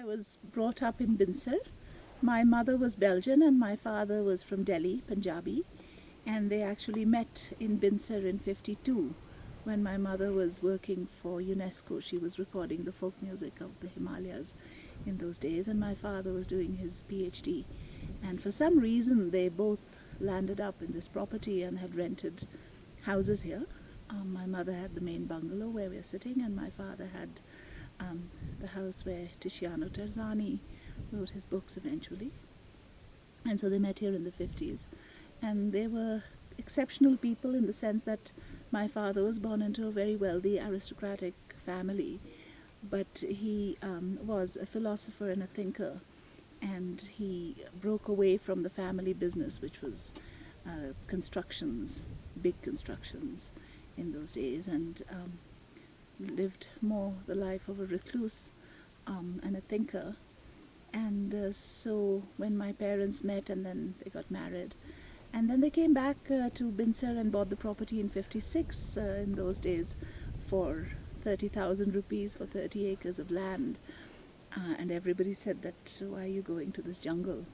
I was brought up in Binsar. My mother was Belgian and my father was from Delhi, Punjabi. And they actually met in Binsar in 52 when my mother was working for UNESCO. She was recording the folk music of the Himalayas in those days, and my father was doing his PhD. And for some reason, they both landed up in this property and had rented houses here. My mother had the main bungalow where we're sitting, and my father had the house where Tiziano Terzani wrote his books eventually. And so they met here in the 50s. And they were exceptional people in the sense that my father was born into a very wealthy aristocratic family, but he was a philosopher and a thinker, and he broke away from the family business, which was constructions, big constructions in those days, and lived more the life of a recluse and a thinker. And so when my parents met and then they got married, and then they came back to Binsar and bought the property in 56 in those days for 30,000 rupees for 30 acres of land. And everybody said that, why are you going to this jungle?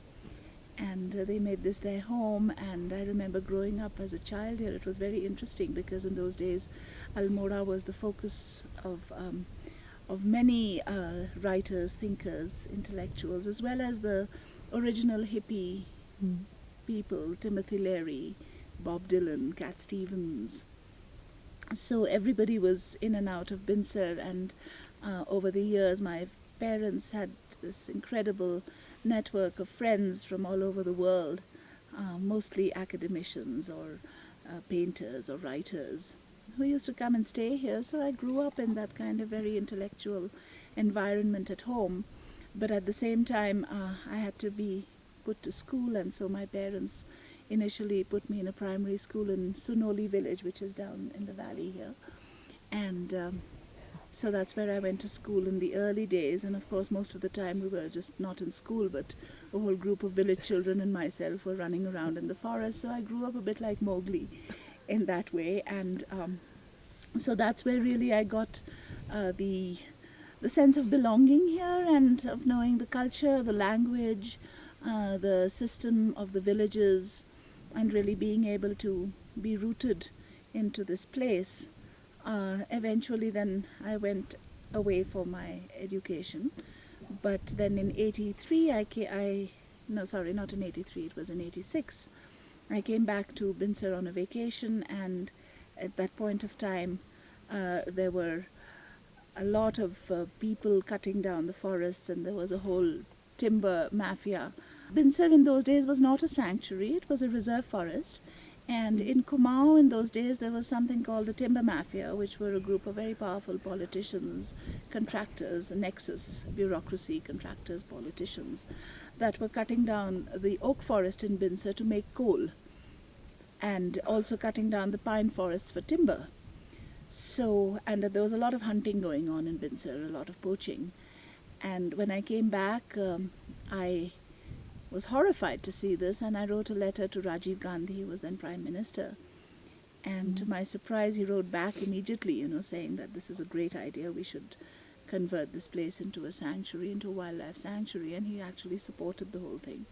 And they made this their home. And I remember growing up as a child here, it was very interesting because in those days Almora was the focus of many writers, thinkers, intellectuals, as well as the original hippie people, Timothy Leary, Bob Dylan, Cat Stevens. So everybody was in and out of Binsar, and over the years my parents had this incredible network of friends from all over the world, mostly academicians or painters or writers who used to come and stay here. So I grew up in that kind of very intellectual environment at home, but at the same time I had to be put to school, and so my parents initially put me in a primary school in Sunoli village, which is down in the valley here, and so that's where I went to school in the early days. And of course most of the time we were just not in school, but a whole group of village children and myself were running around in the forest. So I grew up a bit like Mowgli in that way, and so that's where really I got the sense of belonging here and of knowing the culture, the language, the system of the villages, and really being able to be rooted into this place. Eventually then I went away for my education, but then in 83 no, sorry, not in 83, it was in 86, I came back to Binsar on a vacation, and at that point of time there were a lot of people cutting down the forests, and there was a whole timber mafia. Binsar in those days was not a sanctuary, it was a reserve forest. And in Kumaon in those days there was something called the timber mafia, which were a group of very powerful politicians, contractors, a nexus, bureaucracy, contractors, politicians, that were cutting down the oak forest in Binsar to make coal, and also cutting down the pine forests for timber. So, and there was a lot of hunting going on in Binsar, a lot of poaching. And when I came back, I was horrified to see this, and I wrote a letter to Rajiv Gandhi, who was then Prime Minister. And to my surprise, he wrote back immediately, saying that this is a great idea, we should convert this place into a sanctuary, into a wildlife sanctuary, and he actually supported the whole thing.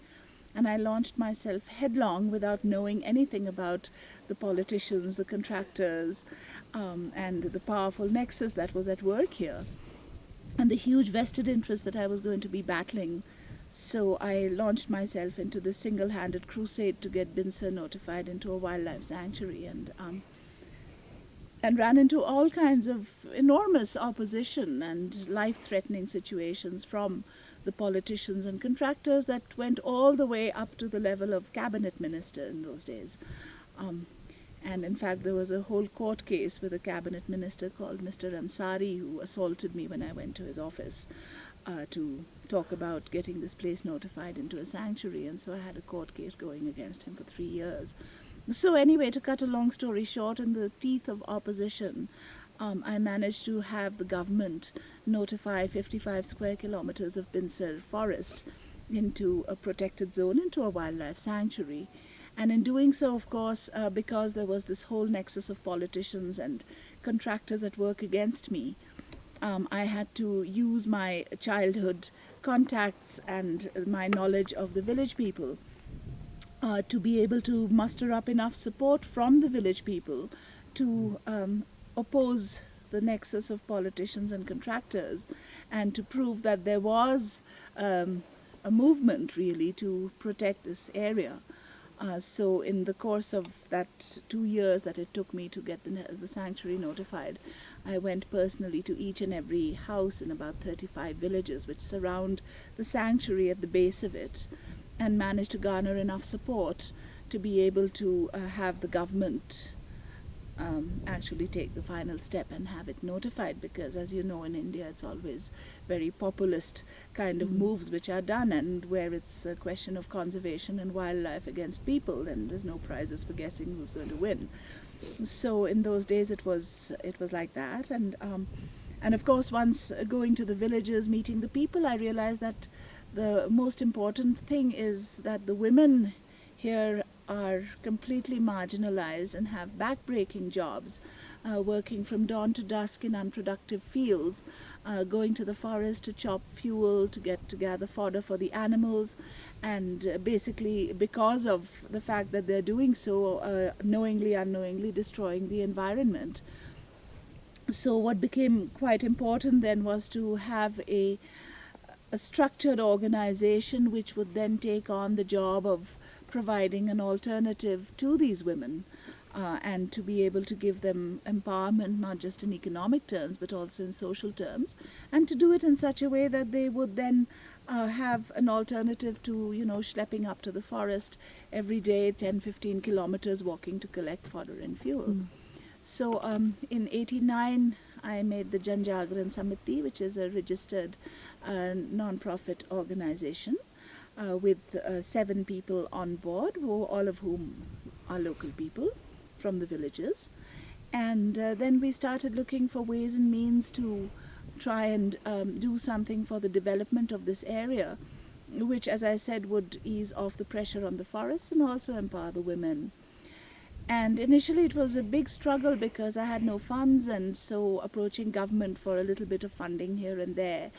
And I launched myself headlong without knowing anything about the politicians, the contractors, and the powerful nexus that was at work here, and the huge vested interest that I was going to be battling. So I launched myself into this single-handed crusade to get Binsar notified into a wildlife sanctuary, and ran into all kinds of enormous opposition and life-threatening situations from the politicians and contractors that went all the way up to the level of cabinet minister in those days. And in fact, there was a whole court case with a cabinet minister called Mr. Ansari, who assaulted me when I went to his office to talk about getting this place notified into a sanctuary. And so I had a court case going against him for 3 years. So anyway, to cut a long story short, in the teeth of opposition, I managed to have the government notify 55 square kilometers of Binsar forest into a protected zone, into a wildlife sanctuary. And in doing so, of course, because there was this whole nexus of politicians and contractors at work against me, I had to use my childhood contacts and my knowledge of the village people to be able to muster up enough support from the village people to oppose the nexus of politicians and contractors, and to prove that there was a movement really to protect this area. So in the course of that 2 years that it took me to get the sanctuary notified, I went personally to each and every house in about 35 villages which surround the sanctuary at the base of it, and managed to garner enough support to be able to have the government actually take the final step and have it notified, because as you know, in India it's always very populist kind of moves which are done, and where it's a question of conservation and wildlife against people, then there's no prizes for guessing who's going to win. So in those days it was like that, and of course once going to the villages, meeting the people, I realized that the most important thing is that the women here are completely marginalized and have backbreaking jobs, working from dawn to dusk in unproductive fields, going to the forest to chop fuel, to gather fodder for the animals, and basically because of the fact that they're doing so, knowingly, unknowingly destroying the environment. So what became quite important then was to have a structured organization which would then take on the job of providing an alternative to these women, and to be able to give them empowerment, not just in economic terms but also in social terms, and to do it in such a way that they would then have an alternative to, schlepping up to the forest every day 10-15 kilometers walking to collect fodder and fuel. So in 89 I made the Jan Jagran Samiti, which is a registered non-profit organization with 7 people on board, all of whom are local people from the villages. And then we started looking for ways and means to try and do something for the development of this area, which, as I said, would ease off the pressure on the forests and also empower the women. And initially it was a big struggle because I had no funds, and so approaching government for a little bit of funding here and there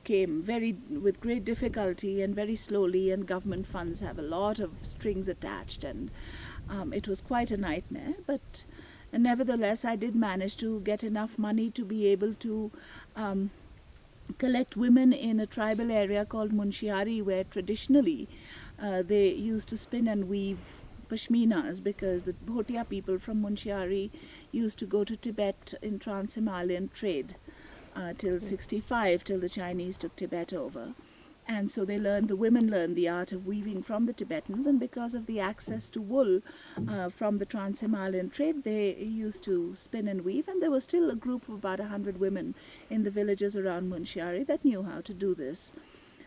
came with great difficulty and very slowly, and government funds have a lot of strings attached, and it was quite a nightmare. But nevertheless, I did manage to get enough money to be able to collect women in a tribal area called Munshiari, where traditionally they used to spin and weave pashminas, because the Bhotia people from Munshiari used to go to Tibet in trans-Himalayan trade till 65, till the Chinese took Tibet over. And so the women learned the art of weaving from the Tibetans, and because of the access to wool from the trans-Himalayan trade, they used to spin and weave, and there was still a group of about 100 women in the villages around Munshiari that knew how to do this.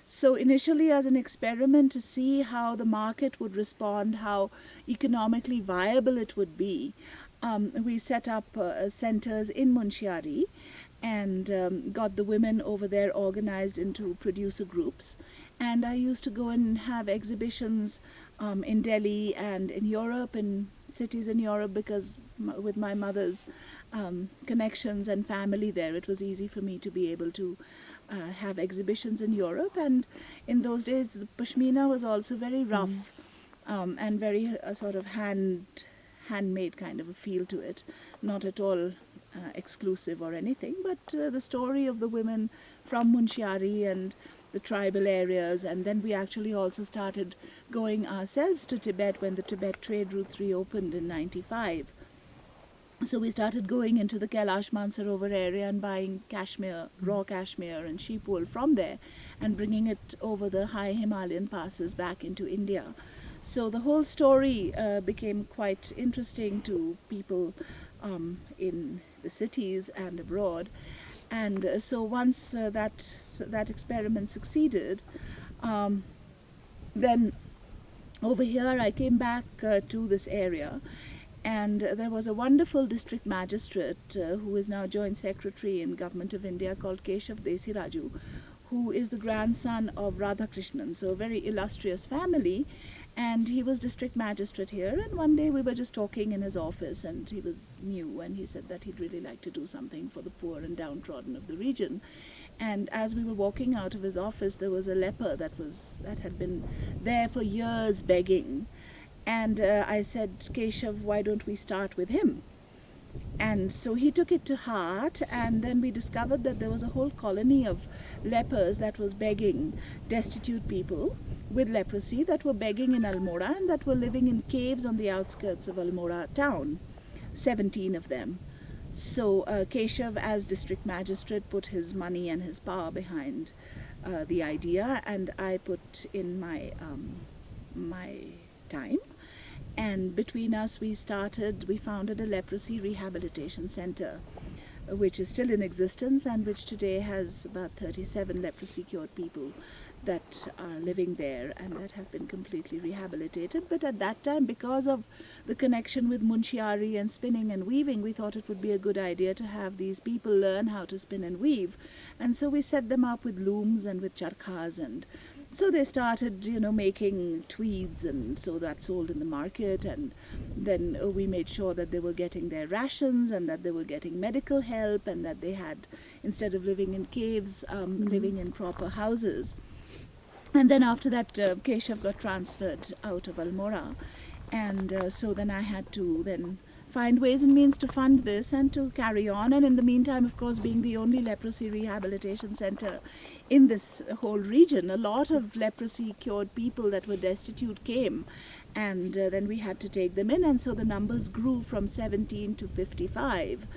So initially, as an experiment to see how the market would respond, how economically viable it would be, we set up centers in Munshiari and got the women over there organized into producer groups. And I used to go and have exhibitions in Delhi and in Europe, in cities in Europe, because with my mother's connections and family there, it was easy for me to be able to have exhibitions in Europe. And in those days the pashmina was also very rough and very sort of handmade kind of a feel to it, not at all exclusive or anything, but the story of the women from Munshiari and the tribal areas. And then we actually also started going ourselves to Tibet when the Tibet trade routes reopened in 95. So we started going into the Kailash Mansarovar area and buying cashmere, raw cashmere and sheep wool from there, and bringing it over the high Himalayan passes back into India. So the whole story became quite interesting to people in the cities and abroad. And so once that experiment succeeded, then over here I came back to this area. And there was a wonderful district magistrate who is now Joint Secretary in Government of India, called Keshav Desiraju, who is the grandson of Radhakrishnan, so a very illustrious family. And he was district magistrate here, and one day we were just talking in his office, and he was new, and he said that he'd really like to do something for the poor and downtrodden of the region. And as we were walking out of his office, there was a leper that had been there for years begging. And I said, Keshav, why don't we start with him? And so he took it to heart, and then we discovered that there was a whole colony of lepers that was begging, destitute people with leprosy that were begging in Almora and that were living in caves on the outskirts of Almora town, 17 of them. So Keshav, as district magistrate, put his money and his power behind the idea, and I put in my time. And between us, we founded a leprosy rehabilitation center, which is still in existence and which today has about 37 leprosy cured people that are living there and that have been completely rehabilitated. But at that time, because of the connection with Munchiari and spinning and weaving, we thought it would be a good idea to have these people learn how to spin and weave. And so we set them up with looms and with charkhas, and so they started, making tweeds, and so that sold in the market. And then we made sure that they were getting their rations and that they were getting medical help, and that they had, instead of living in caves, living in proper houses. And then after that, Keshav got transferred out of Almora, and so then I had to then find ways and means to fund this and to carry on. And in the meantime, of course, being the only leprosy rehabilitation center in this whole region, a lot of leprosy cured people that were destitute came, and then we had to take them in, and so the numbers grew from 17 to 55.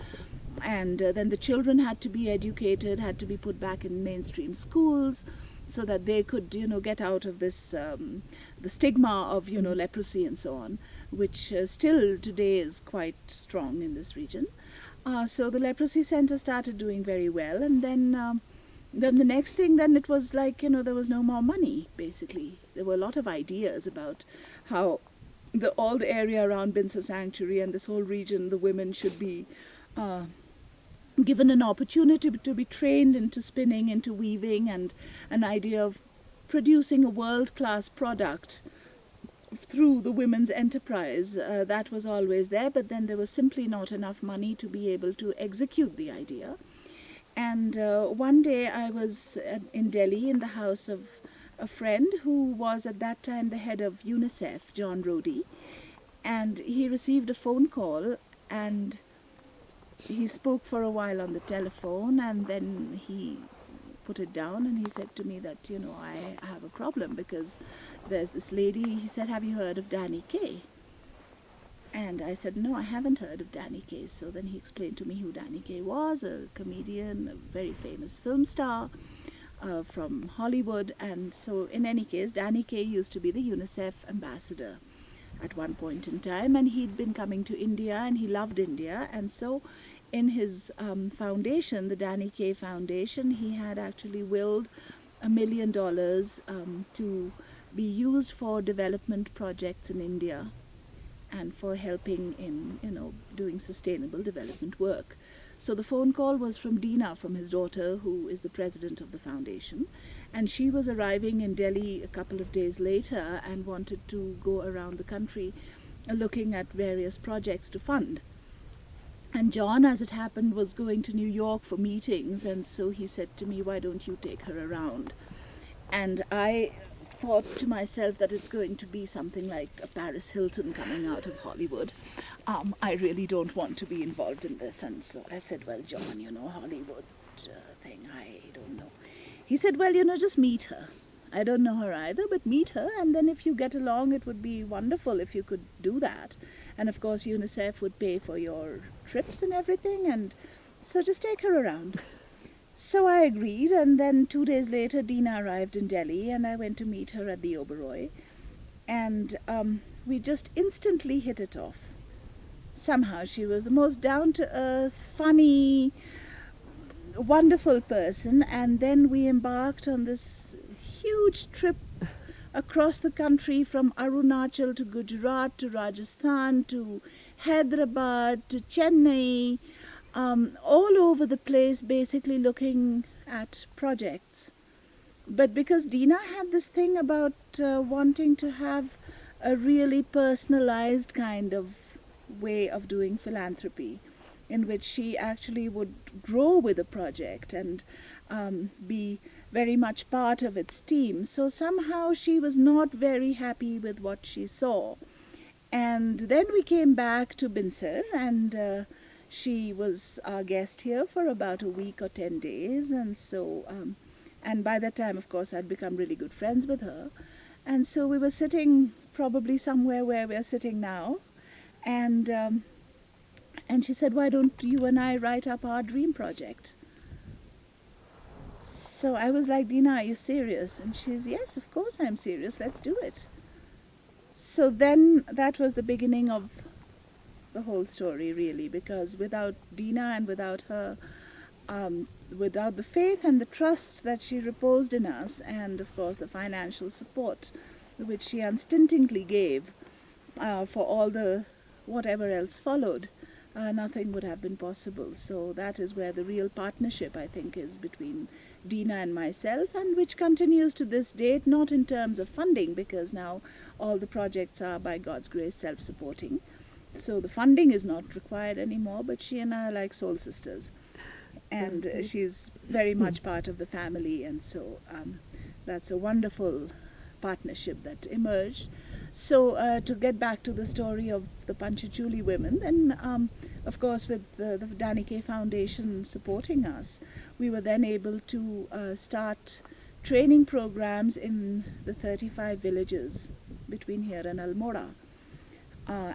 And then the children had to be educated, had to be put back in mainstream schools, so that they could, get out of this, the stigma of, leprosy and so on, which still today is quite strong in this region. So the leprosy center started doing very well, and then the next thing, then it was like, there was no more money, basically. There were a lot of ideas about how all the area around Binsar Sanctuary and this whole region, the women should be given an opportunity to be trained into spinning, into weaving, and an idea of producing a world-class product through the women's enterprise. That was always there, but then there was simply not enough money to be able to execute the idea. And one day I was in Delhi in the house of a friend who was at that time the head of UNICEF, John Rhodey, and he received a phone call, and he spoke for a while on the telephone, and then he put it down and he said to me that, I have a problem because there's this lady. He said, have you heard of Danny Kaye? And I said, no, I haven't heard of Danny Kaye. So then he explained to me who Danny Kaye was, a comedian, a very famous film star from Hollywood. And so in any case, Danny Kaye used to be the UNICEF ambassador at one point in time, and he'd been coming to India and he loved India. And so in his foundation, the Danny Kaye Foundation, he had actually willed $1 million to be used for development projects in India and for helping in, doing sustainable development work. So the phone call was from Dina, from his daughter, who is the president of the foundation, and she was arriving in Delhi a couple of days later and wanted to go around the country looking at various projects to fund. And John, as it happened, was going to New York for meetings, and so he said to me, why don't you take her around? And I thought to myself that it's going to be something like a Paris Hilton coming out of Hollywood. I really don't want to be involved in this. And so I said, well, John, Hollywood thing, I don't know. He said, well, just meet her. I don't know her either, but meet her, and then if you get along, it would be wonderful if you could do that. And of course, UNICEF would pay for your trips and everything, and so just take her around. So I agreed, and then 2 days later, Dina arrived in Delhi, and I went to meet her at the Oberoi, and we just instantly hit it off. Somehow she was the most down-to-earth, funny, wonderful person, and then we embarked on this huge trip across the country from Arunachal to Gujarat to Rajasthan to Hyderabad to Chennai, all over the place, basically looking at projects. But because Dina had this thing about wanting to have a really personalized kind of way of doing philanthropy, in which she actually would grow with a project and be very much part of its team. So somehow she was not very happy with what she saw. And then we came back to Binsar, and she was our guest here for about a week or 10 days. And so, and by that time, of course, I'd become really good friends with her. And so we were sitting probably somewhere where we're sitting now. And she said, why don't you and I write up our dream project? So I was like, Dina, are you serious? And she's, yes, of course I'm serious. Let's do it. So then that was the beginning of the whole story, really, because without Dina and without her, without the faith and the trust that she reposed in us, and of course the financial support which she unstintingly gave for all the whatever else followed, nothing would have been possible. So that is where the real partnership, I think, is between Dina and myself, and which continues to this date, not in terms of funding, because now all the projects are, by God's grace, self-supporting. So the funding is not required anymore, but she and I are like soul sisters. And she's very much part of the family, and so that's a wonderful partnership that emerged. So to get back to the story of the Panchachuli women, then of course with the Danike Foundation supporting us, we were then able to start training programs in the 35 villages between here and Almora,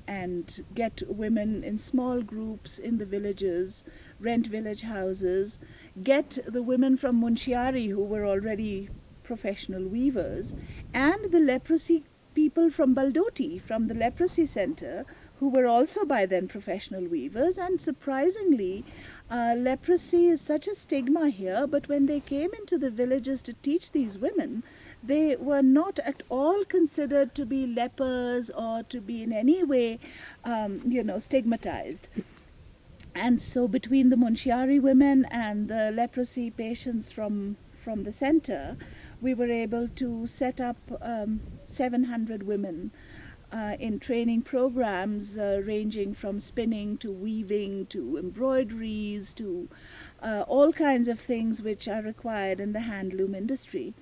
and get women in small groups in the villages, rent village houses, get the women from Munchiari who were already professional weavers, and the leprosy people from Baldoti, from the leprosy center, who were also by then professional weavers. And surprisingly, leprosy is such a stigma here, but when they came into the villages to teach these women, they were not at all considered to be lepers or to be in any way, stigmatized. And so between the Munchiari women and the leprosy patients from the center, we were able to set up 700 women in training programs ranging from spinning to weaving to embroideries to all kinds of things which are required in the handloom industry,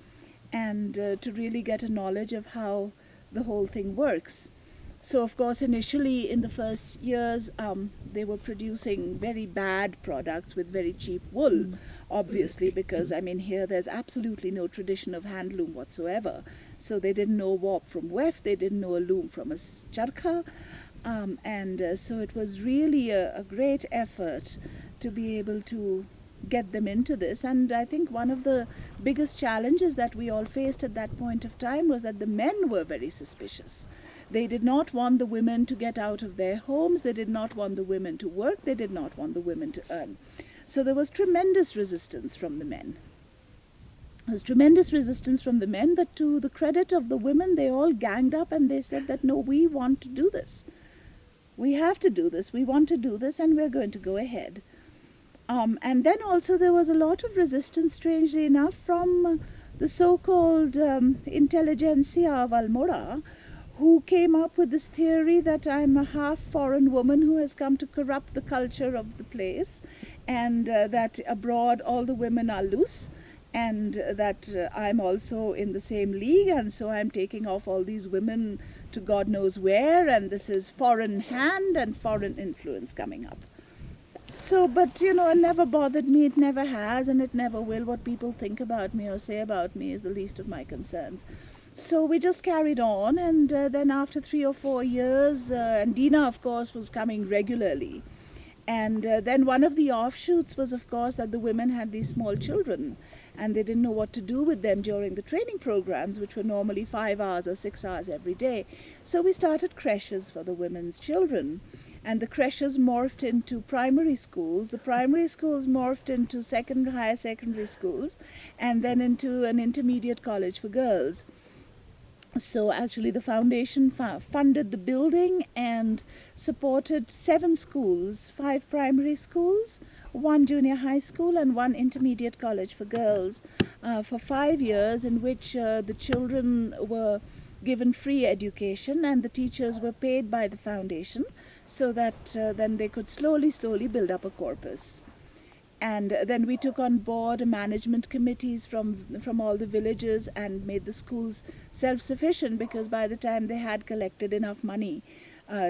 and to really get a knowledge of how the whole thing works. So of course initially in the first years they were producing very bad products with very cheap wool, obviously, because I mean here there's absolutely no tradition of handloom whatsoever. So they didn't know warp from weft, they didn't know a loom from a charkha, and so it was really a great effort to be able to get them into this. And I think one of the biggest challenges that we all faced at that point of time was that the men were very suspicious. They did not want the women to get out of their homes, they did not want the women to work, they did not want the women to earn. So there was tremendous resistance from the men. There was tremendous resistance from the men, but to the credit of the women, they all ganged up and they said that no, we want to do this. We have to do this, we want to do this, and we're going to go ahead. And then also there was a lot of resistance, strangely enough, from the so-called intelligentsia of Almora, who came up with this theory that I'm a half foreign woman who has come to corrupt the culture of the place, and that abroad all the women are loose, and that I'm also in the same league, and so I'm taking off all these women to God knows where, and this is foreign hand and foreign influence coming up. So, but it never bothered me, it never has, and it never will. What people think about me or say about me is the least of my concerns. So we just carried on, and then after 3 or 4 years, and Dina, of course, was coming regularly. And then one of the offshoots was, of course, that the women had these small children, and they didn't know what to do with them during the training programs, which were normally 5 hours or 6 hours every day. So we started creches for the women's children. And the creches morphed into primary schools, the primary schools morphed into higher secondary schools, and then into an intermediate college for girls. So actually the foundation funded the building and supported 7 schools, 5 primary schools, 1 junior high school and 1 intermediate college for girls for 5 years, in which the children were given free education and the teachers were paid by the foundation, so that then they could slowly build up a corpus. And then we took on board management committees from all the villages and made the schools self-sufficient, because by the time they had collected enough money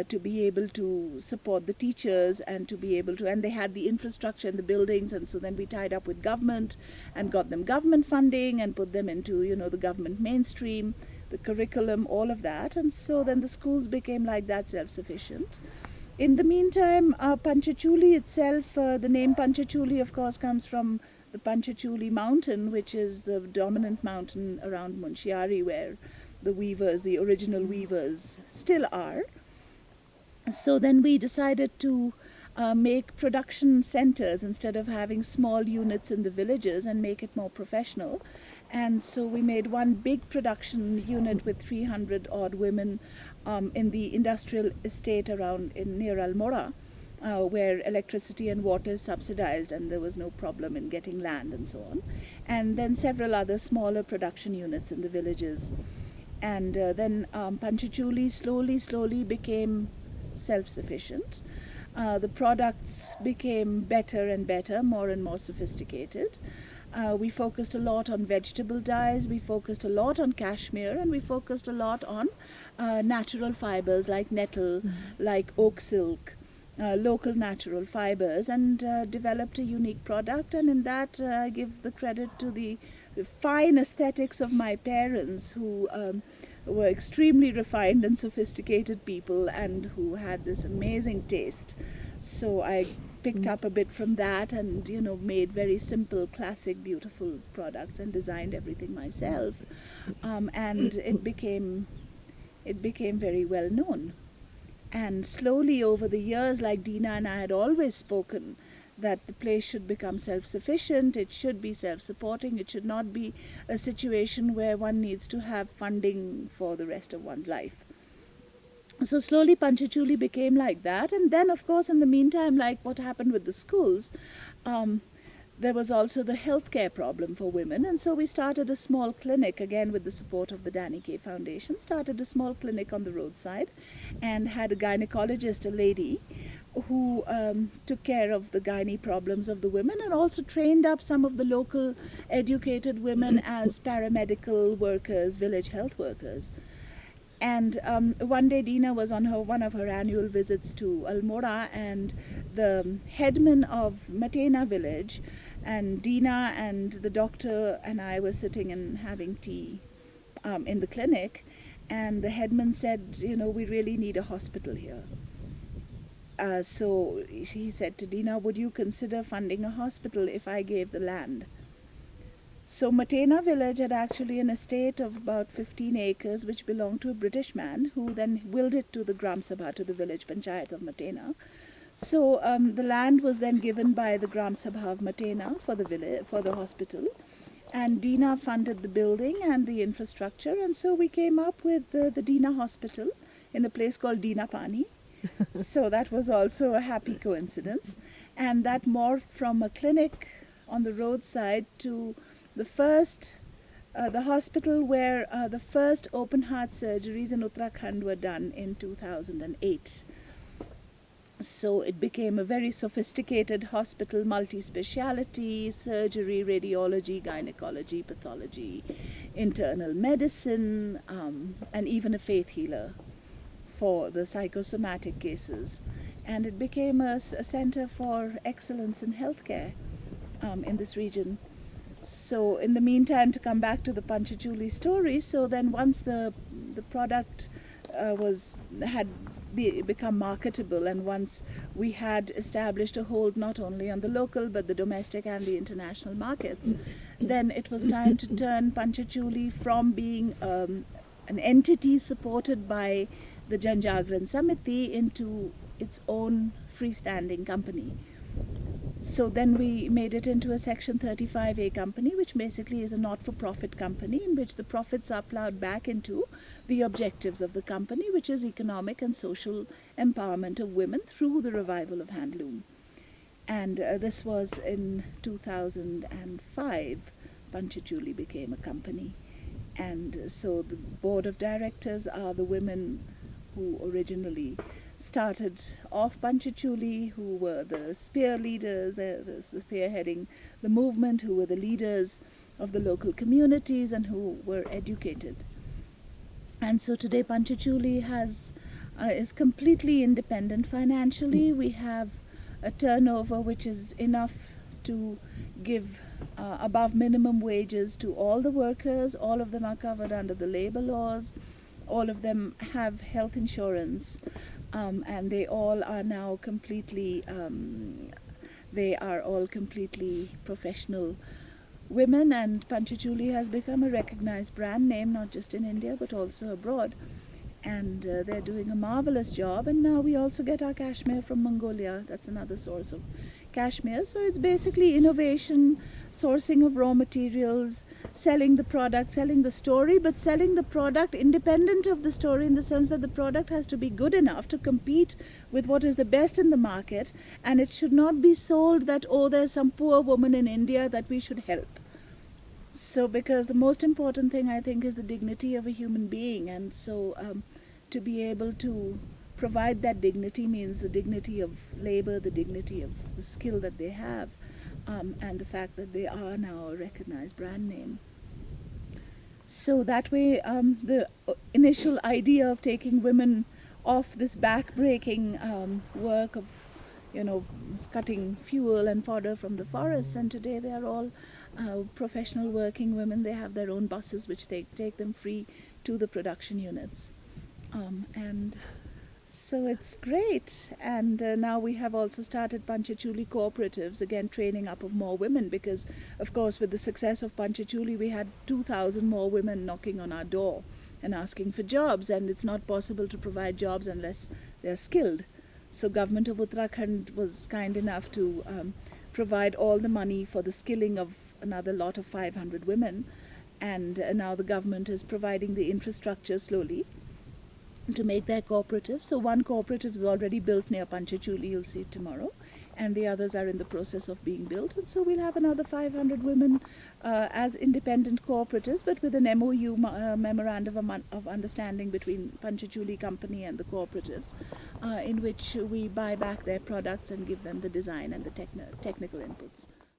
to be able to support the teachers and to be able to, and they had the infrastructure and the buildings, and so then we tied up with government and got them government funding and put them into, you know, the government mainstream, the curriculum, all of that. And so then the schools became like that, self-sufficient. In the meantime, Panchachuli itself, the name Panchachuli, of course, comes from the Panchachuli mountain, which is the dominant mountain around Munshiari, where the weavers, the original weavers, still are. So then we decided to make production centers instead of having small units in the villages, and make it more professional. And so we made one big production unit with 300 odd women in the industrial estate around near Almora, where electricity and water is subsidized and there was no problem in getting land and so on. And then several other smaller production units in the villages. And then Panchachuli slowly became self-sufficient. The products became better and better, more and more sophisticated. We focused a lot on vegetable dyes, we focused a lot on cashmere, and we focused a lot on natural fibers like nettle, like oak silk, local natural fibers, and developed a unique product. And in that I give the credit to the fine aesthetics of my parents, who were extremely refined and sophisticated people and who had this amazing taste. So I picked up a bit from that and, you know, made very simple, classic, beautiful products and designed everything myself. And it became very well known. And slowly over the years, like Dina and I had always spoken, that the place should become self-sufficient, it should be self-supporting, it should not be a situation where one needs to have funding for the rest of one's life. So slowly Panchachuli became like that. And then, of course, in the meantime, like what happened with the schools, there was also the healthcare problem for women. And so we started a small clinic, again with the support of the Danny K Foundation, started a small clinic on the roadside and had a gynecologist, a lady, who took care of the gynae problems of the women, and also trained up some of the local educated women as paramedical workers, village health workers. And one day Dina was on one of her annual visits to Almora, and the headman of Matena village, and Dina and the doctor and I were sitting and having tea in the clinic, and the headman said, you know, we really need a hospital here. So he said to Dina, would you consider funding a hospital if I gave the land? So Matena village had actually an estate of about 15 acres which belonged to a British man, who then willed it to the Gram Sabha, to the village panchayat of Matena. So the land was then given by the Gram Sabha of Matena for the village, for the hospital, and Dina funded the building and the infrastructure, and so we came up with the Dina Hospital in a place called Dina Pani. So that was also a happy coincidence, and that morphed from a clinic on the roadside to the first, the hospital where the first open heart surgeries in Uttarakhand were done in 2008. So it became a very sophisticated hospital, multi-speciality, surgery, radiology, gynecology, pathology, internal medicine, and even a faith healer for the psychosomatic cases. And it became a center for excellence in healthcare in this region. So in the meantime, to come back to the Panchachuli story, so then once the product had become marketable, and once we had established a hold not only on the local but the domestic and the international markets, then it was time to turn Panchachuli from being an entity supported by the Janjagran Samiti into its own freestanding company. So then we made it into a Section 35A company, which basically is a not-for-profit company in which the profits are plowed back into the objectives of the company, which is economic and social empowerment of women through the revival of handloom. And this was in 2005, Panchachuli became a company. And so the board of directors are the women who originally started off Panchachuli, who were the spear leaders, the spearheading the movement, who were the leaders of the local communities and who were educated. And so today Panchachuli is completely independent financially. We have a turnover which is enough to give above minimum wages to all the workers. All of them are covered under the labor laws. All of them have health insurance, and they all are now completely professional women, and Panchachuli has become a recognized brand name, not just in India but also abroad. And they're doing a marvelous job. And now we also get our cashmere from Mongolia. That's another source of cashmere. So it's basically innovation, sourcing of raw materials, selling the product, selling the story, but selling the product independent of the story, in the sense that the product has to be good enough to compete with what is the best in the market, and it should not be sold that, oh, there's some poor woman in India that we should help. So, because the most important thing, I think, is the dignity of a human being, and so to be able to provide that dignity means the dignity of labor, the dignity of the skill that they have, and the fact that they are now a recognized brand name. So that way, the initial idea of taking women off this back-breaking work of, cutting fuel and fodder from the forests, and today they are all professional working women. They have their own buses which take them free to the production units. And so it's great. And now we have also started Panchachuli cooperatives, again training up of more women, because of course with the success of Panchachuli we had 2,000 more women knocking on our door and asking for jobs, and it's not possible to provide jobs unless they're skilled. So government of Uttarakhand was kind enough to provide all the money for the skilling of another lot of 500 women, and now the government is providing the infrastructure slowly to make their cooperative. So one cooperative is already built near Panchachuli, you'll see it tomorrow, and the others are in the process of being built. And so we'll have another 500 women as independent cooperatives, but with an MOU, memorandum of understanding between Panchachuli company and the cooperatives, in which we buy back their products and give them the design and the technical inputs.